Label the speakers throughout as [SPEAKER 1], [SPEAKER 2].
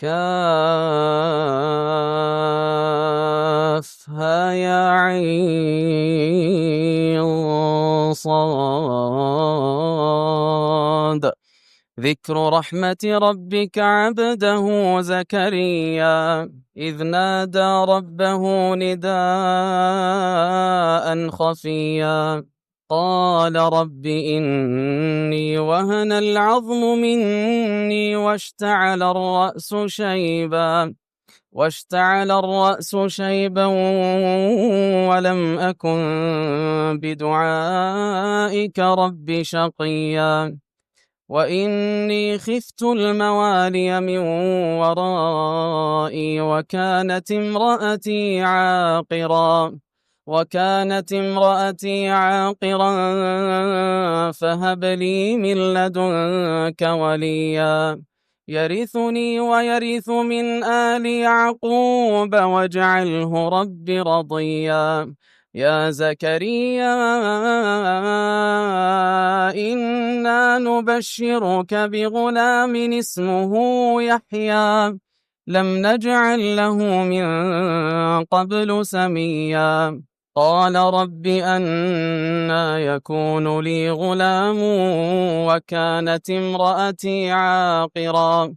[SPEAKER 1] كافها يا عين صاد. ذكر رحمة ربك عبده زكريا إذ نادى ربه نداء خفيا قال رب إني وهن العظم مني واشتعل الرأس شيبا ولم أكن بدعائك رب شقيا وإني خفت الموالي من ورائي وكانت امرأتي عاقرا فهب لي من لدنك وليا يرثني ويرث من آل يعقوب واجعله رب رضيا. يا زكريا إنا نبشرك بغلام اسمه يحيى لم نجعل له من قبل سميا قال رب أنى يكون لي غلام وكانت امرأتي عاقرا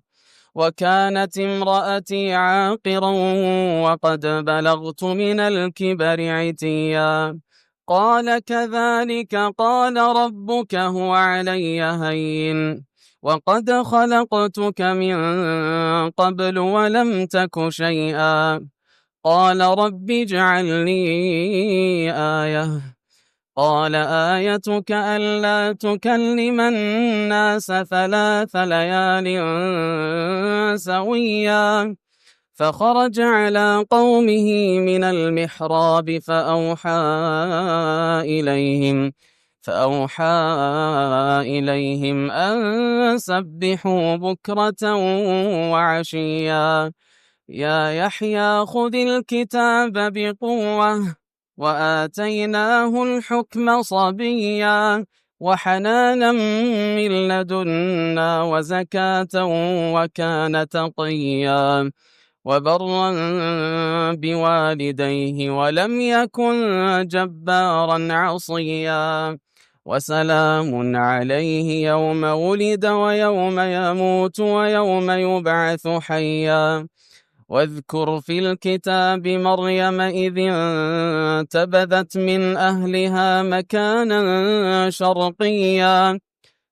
[SPEAKER 1] وقد بلغت من الكبر عتيا قال كذلك قال ربك هو علي هين وقد خلقتك من قبل ولم تك شيئا قال رب اجعل لي آية قال آيتك ألا تكلم الناس 3 ليال سويا فخرج على قومه من المحراب فأوحى إليهم أن سبحوا بكرة وعشيا يا يحيى خذ الكتاب بقوة وآتيناه الحكم صبيا وحنانا من لدنا وزكاة وكان تقيا وبرا بوالديه ولم يكن جبارا عصيا وسلام عليه يوم ولد ويوم يموت ويوم يبعث حيا واذكر في الكتاب مريم إذ انتبذت من أهلها مكانا شرقيا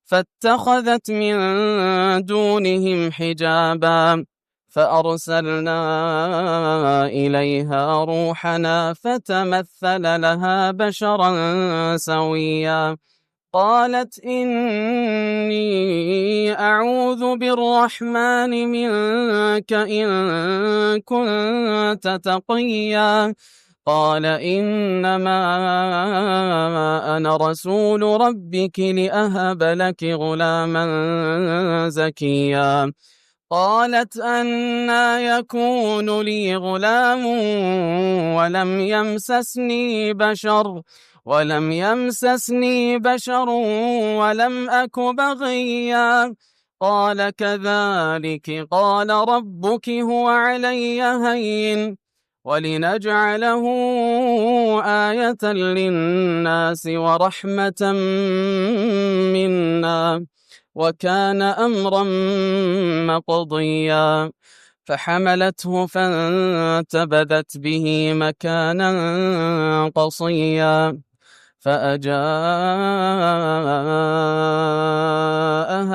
[SPEAKER 1] فاتخذت من دونهم حجابا فأرسلنا إليها روحنا فتمثل لها بشرا سويا قالت إني أعوذ بالرحمن منك إن كنت تقيا قال إنما أنا رسول ربك لأهب لك غلاما زكيا قالت أنى يكون لي غلام ولم يمسسني بشر ولم أك بغيا قال كذلك قال ربك هو علي هين ولنجعله آية للناس ورحمة منا وكان أمرا مقضيا فحملته فانتبذت به مكانا قصيا فأجاءها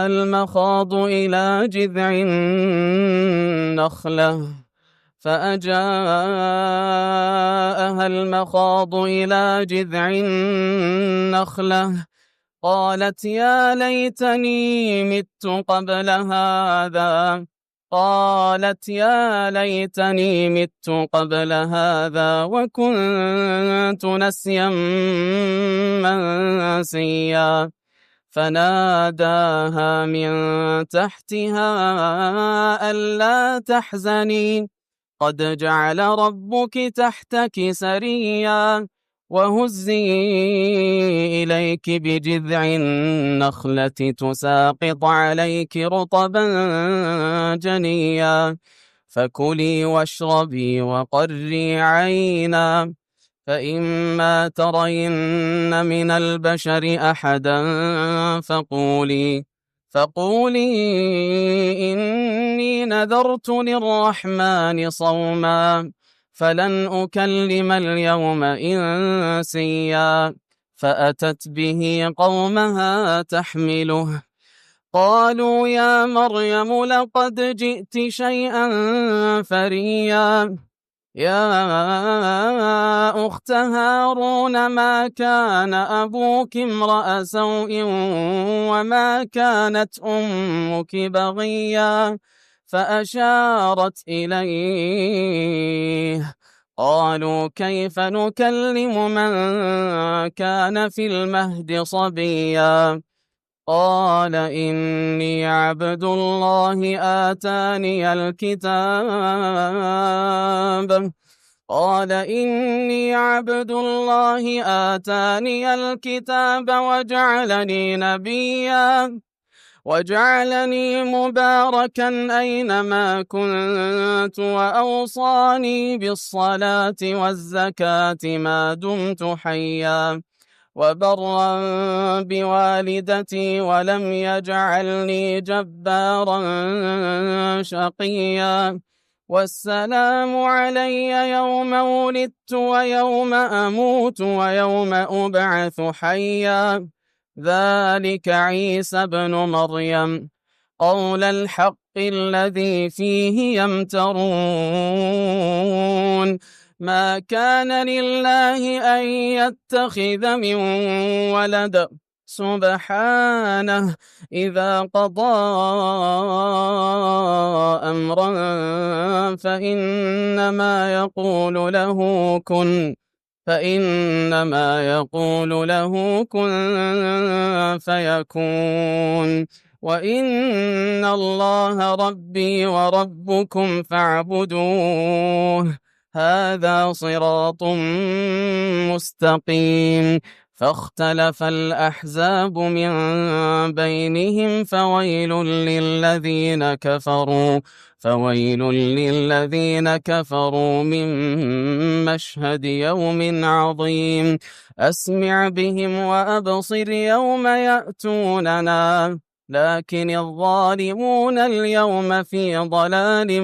[SPEAKER 1] المخاض إلى جذع النخلة قالت يا ليتني مت قبل هذا وكنت نسيا منسيا فناداها من تحتها ألا تحزني قد جعل ربك تحتك سريا وهزي إليك بجذع النخلة تساقط عليك رطبا جنيا فكلي واشربي وقري عينا فإما ترين من البشر أحدا فقولي إني نذرت للرحمن صوما فلن أكلم اليوم إنسيا فأتت به قومها تحمله قالوا يا مريم لقد جئت شيئا فريا يا أخت هارون ما كان أبوك امرأ سوء وما كانت أمك بغيا فأشارت إليه قالوا كيف نكلم من كان في المهد صبيا قال إني عبد الله آتاني الكتاب وجعلني نبيا وجعلني مباركا أينما كنت وأوصاني بالصلاة والزكاة ما دمت حيا وبرا بوالدتي ولم يجعلني جبارا شقيا والسلام علي يوم ولدت ويوم أموت ويوم أبعث حيا ذلك عيسى بن مريم قول الحق الذي فيه يمترون ما كان لله أن يتخذ من ولد سبحانه إذا قضى أمرا فإنما يقول له كن فيكون وإن الله ربي وربكم فاعبدوه هذا صراط مستقيم فاختلف الأحزاب من بينهم فويل للذين كفروا من مشهد يوم عظيم أسمع بهم وأبصر يوم يأتوننا لكن الظالمون اليوم في ضلال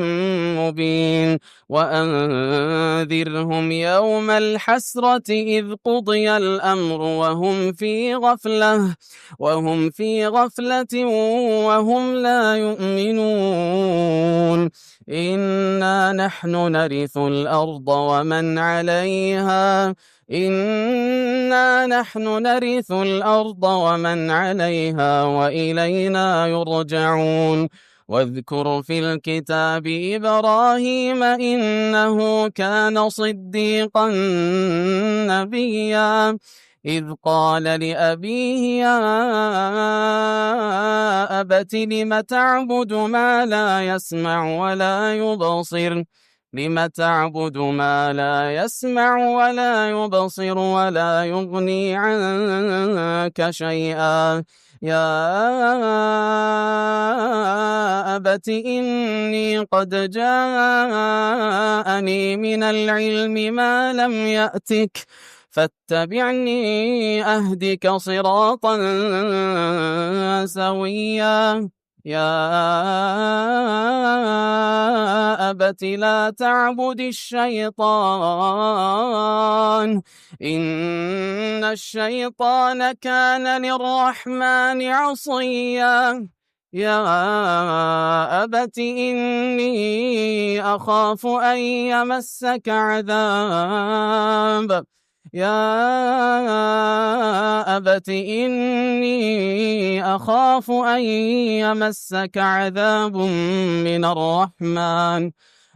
[SPEAKER 1] مبين وأنذرهم يوم الحسرة إذ قضي الأمر وهم في غفلة وهم لا يؤمنون إنا نحن نرث الأرض ومن عليها وإلينا يرجعون واذكر في الكتاب إبراهيم إنه كان صديقا نبيا إذ قال لأبيه يا أبت لم تعبد ما لا يسمع ولا يبصر ولا يغني عنك شيئا يا أبت إني قد جاءني من العلم ما لم يأتك فاتبعني أهدك صراطا سويا يا أبت لا تعبد الشيطان إن الشيطان كان للرحمن عصيا يا أبت إني أخاف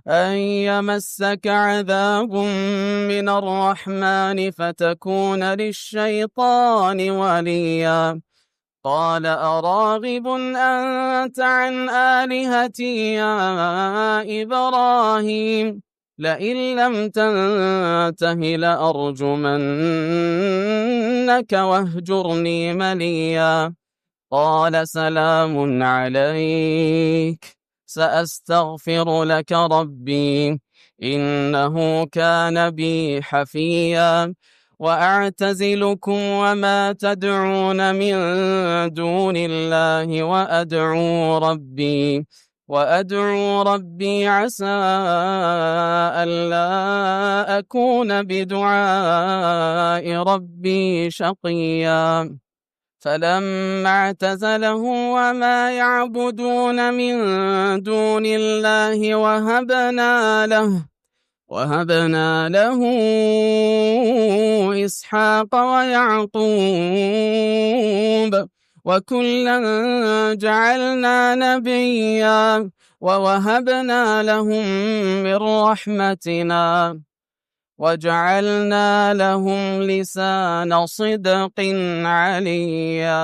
[SPEAKER 1] أن يمسك عذاب من الرحمن فتكون للشيطان وليا قال أراغب أنت عن آلهتي يا إبراهيم لئن لم تنته لأرجمنك واهجرني مليا. قال سلام عليك، سأستغفر لك ربي، إنه كان بي حفيا. وأعتزلكم وما تدعون من دون الله وأدعو ربي عسى ألا أكون بدعاء ربي شقيا. فلما اعتزلهم وما يعبدون من دون الله وهبنا له إسحاق ويعقوب، وكلا جعلنا نبيا، ووهبنا لهم من رحمتنا وجعلنا لهم لسان صدق عليا.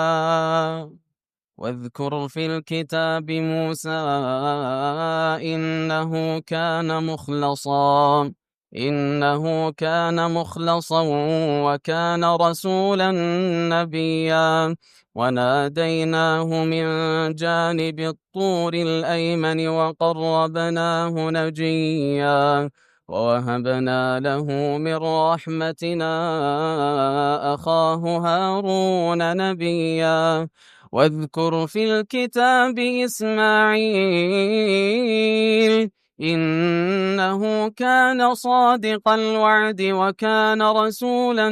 [SPEAKER 1] واذكر في الكتاب موسى، إنه كان مخلصا وكان رسولا نبيا. وناديناه من جانب الطور الأيمن وقربناه نجيا. ووهبنا له من رحمتنا أخاه هارون نبيا. واذكر في الكتاب إسماعيل، إنه كان صادق الوعد وكان رسولا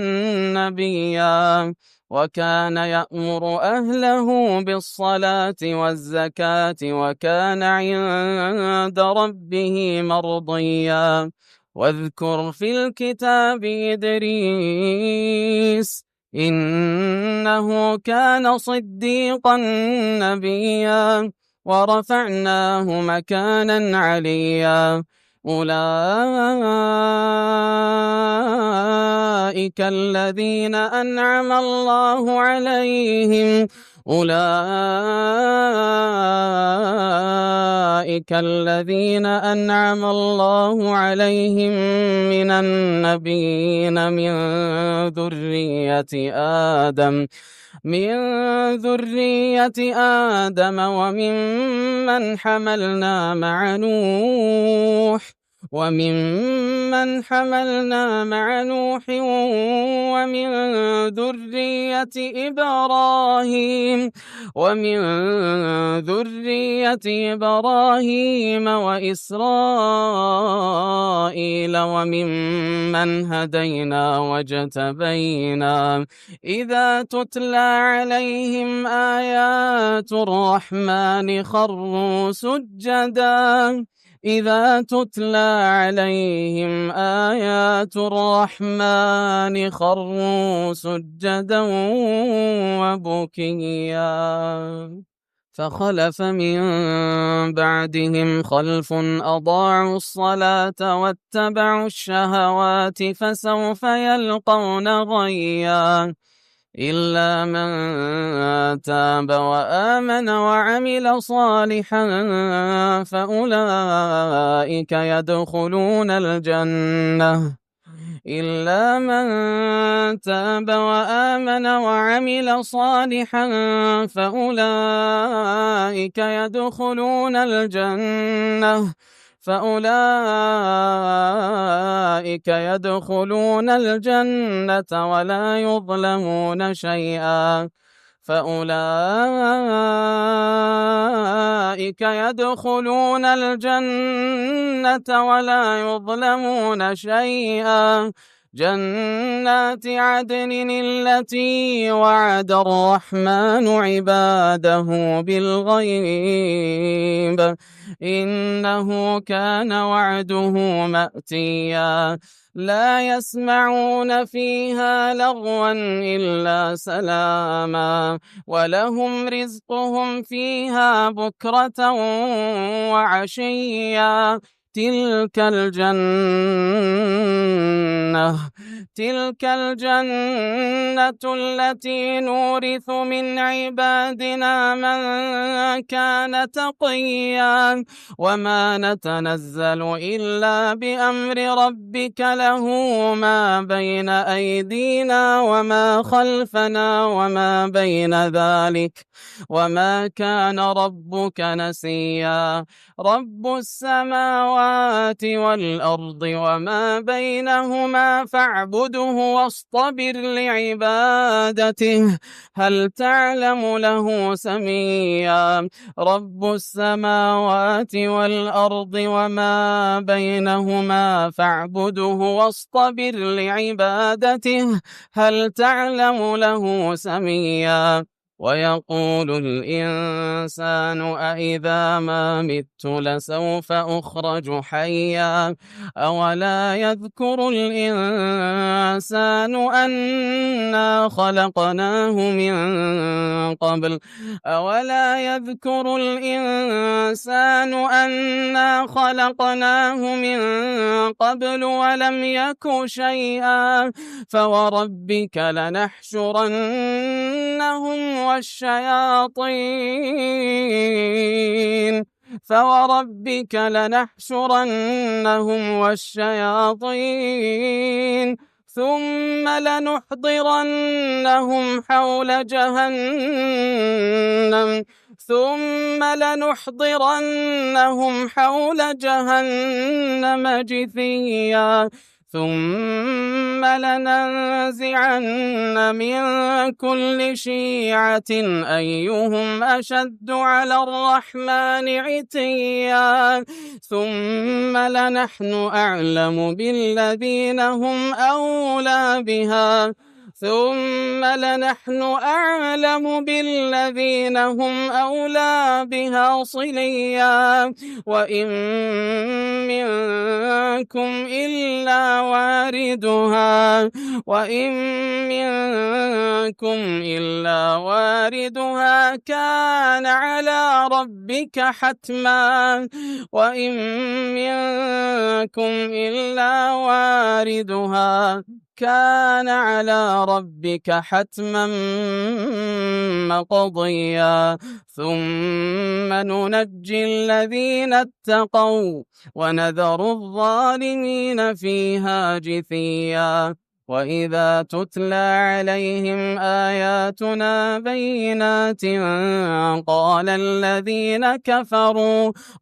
[SPEAKER 1] نبيا. وكان يأمر أهله بالصلاة والزكاة وكان عند ربه مرضيا. واذكر في الكتاب إدريس، إنه كان صديقا نبيا، ورفعناه مكانا عليا. أولئك الذين أنعم الله عليهم من النبيين ذرية آدم وممن حملنا مع نوح ومن ذرية إبراهيم وإسرائيل وممن هدينا واجتبينا. إذا تتلى عليهم آيات الرحمن خروا سجدا وبكيا. فخلف من بعدهم خلف أضاعوا الصلاة واتبعوا الشهوات فسوف يلقون غيا. إلا من تاب وآمن وعمل صالحا فأولئك يدخلون الجنة ولا يظلمون شيئا. جنات عدن التي وعد الرحمن عباده بالغيب، إنه كان وعده مأتيا. لا يسمعون فيها لغوا إلا سلاما، ولهم رزقهم فيها بكرة وعشيا. تلك الجنة التي نورث من عبادنا من كان تقيا وما نتنزل إلا بأمر ربك له ما بين أيدينا وما خلفنا وما بين ذلك وما كان ربك نسيا رب السماوات والأرض وما بينهما فاعبده واصطبر لعبادته هل تعلم له سميا رب السماوات والأرض وما بينهما فاعبده واصطبر لعبادته هل تعلم له سميا ويقول الإنسان أإذا ما مت لسوف أخرج حيا أولا يذكر الإنسان أنا خلقناه من قبل ولم يك شيئا فوربك لنحشرنهم والشياطين ثم لنحضرنهم حول جهنم جثيا ثم لننزعن من كل شيعة أيهم أشد على الرحمن عتيا ثم لنحن أعلم بالذين هم أولى بها صليا وإن منكم إلا واردها كان على ربك حتما مقضيا ثم ننجي الذين اتقوا ونذر الظالمين فيها جثيا وإذا تتلى عليهم آياتنا بينات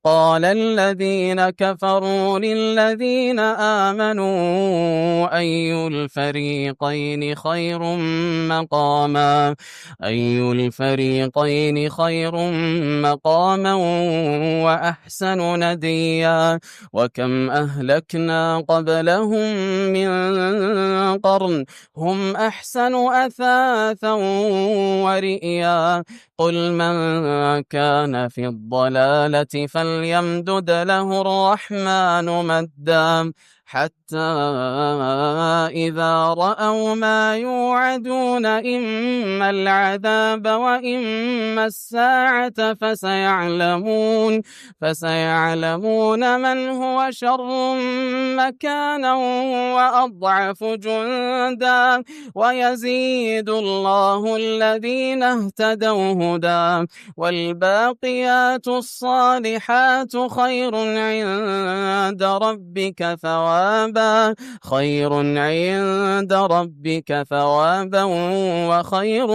[SPEAKER 1] قال الذين كفروا للذين آمنوا أي الفريقين خير مقاما وأحسن نديا وكم أهلكنا قبلهم من قرن هم أحسن أثاثا ورئيا قل من كان في الضلالة فليمدد له الرحمن مدا حتى إذا رأوا ما يوعدون إما العذاب وإما الساعة فسيعلمون من هو شر مكانا وأضعف جندا ويزيد الله الذين اهتدوا هدى والباقيات الصالحات خير عند ربك ثوابا وخير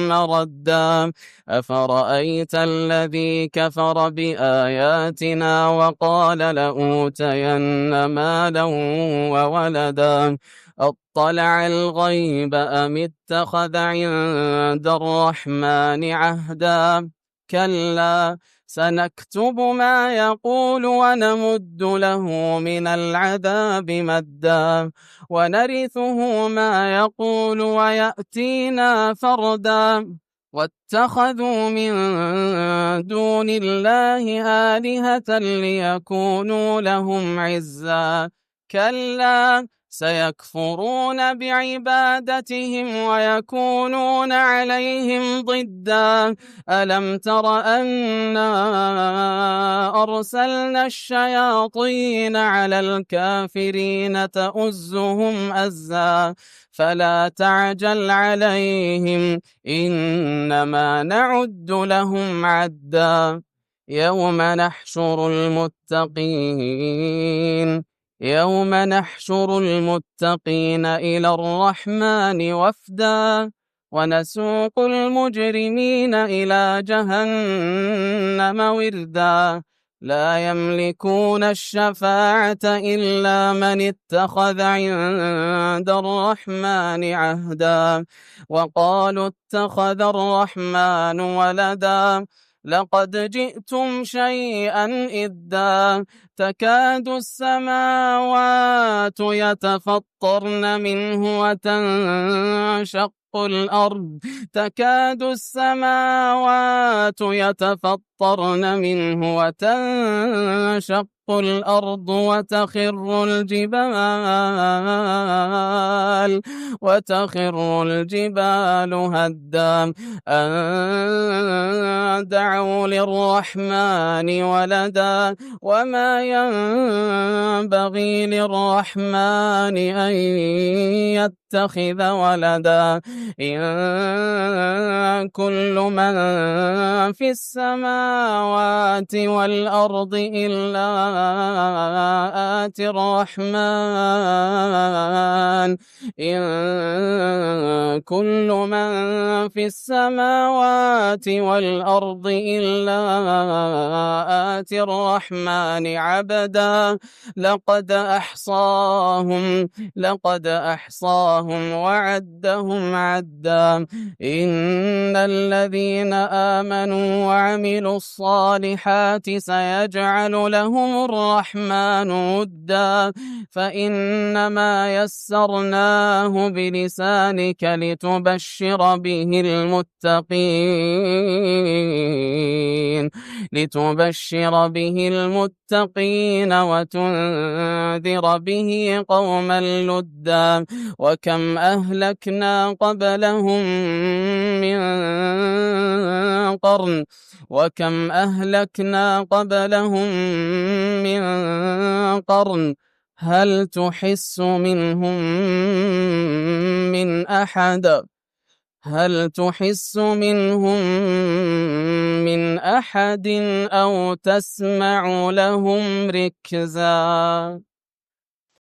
[SPEAKER 1] مردا أفرأيت الذي كفر بآياتنا وقال لأوتين مالا وولدا أطلع الغيب أم اتخذ عند الرحمن عهدا كلا سنكتب ما يقول ونمد له من العذاب مدا ونرثه ما يقول ويأتينا فردا واتخذوا من دون الله آلهة ليكونوا لهم عزا كلا سيكفرون بعبادتهم ويكونون عليهم ضدا. ألم تر أنا أرسلنا الشياطين على الكافرين تؤزهم أزا فلا تعجل عليهم إنما نعد لهم عدا. يوم نحشر المتقين إلى الرحمن وفدا ونسوق المجرمين إلى جهنم وردا. لا يملكون الشفاعة إلا من اتخذ عند الرحمن عهدا وقالوا اتخذ الرحمن ولدا لقد جئتم شيئا إدا. تكاد السماوات يتفطرن منه وتنشق الأرض وتخر الجبال هدا أن دعوا للرحمن ولدا وما ينبغي للرحمن أن يتخذ ولدا. إن كل من في السماوات والأرض إلا آتي الرحمن إن كل من في السماوات والأرض إلا آتي الرحمن عبدا. لقد أحصاهم وعدهم عدا. إن الذين آمنوا وعملوا الصالحات سيجعل لهم الرحمن ودا فإنما يسرناه بلسانك لتبشر به المتقين وتنذر به قوما لدا. وكم أهلكنا قبلهم من قرن هل تحس منهم من أحد أو تسمع لهم ركزا.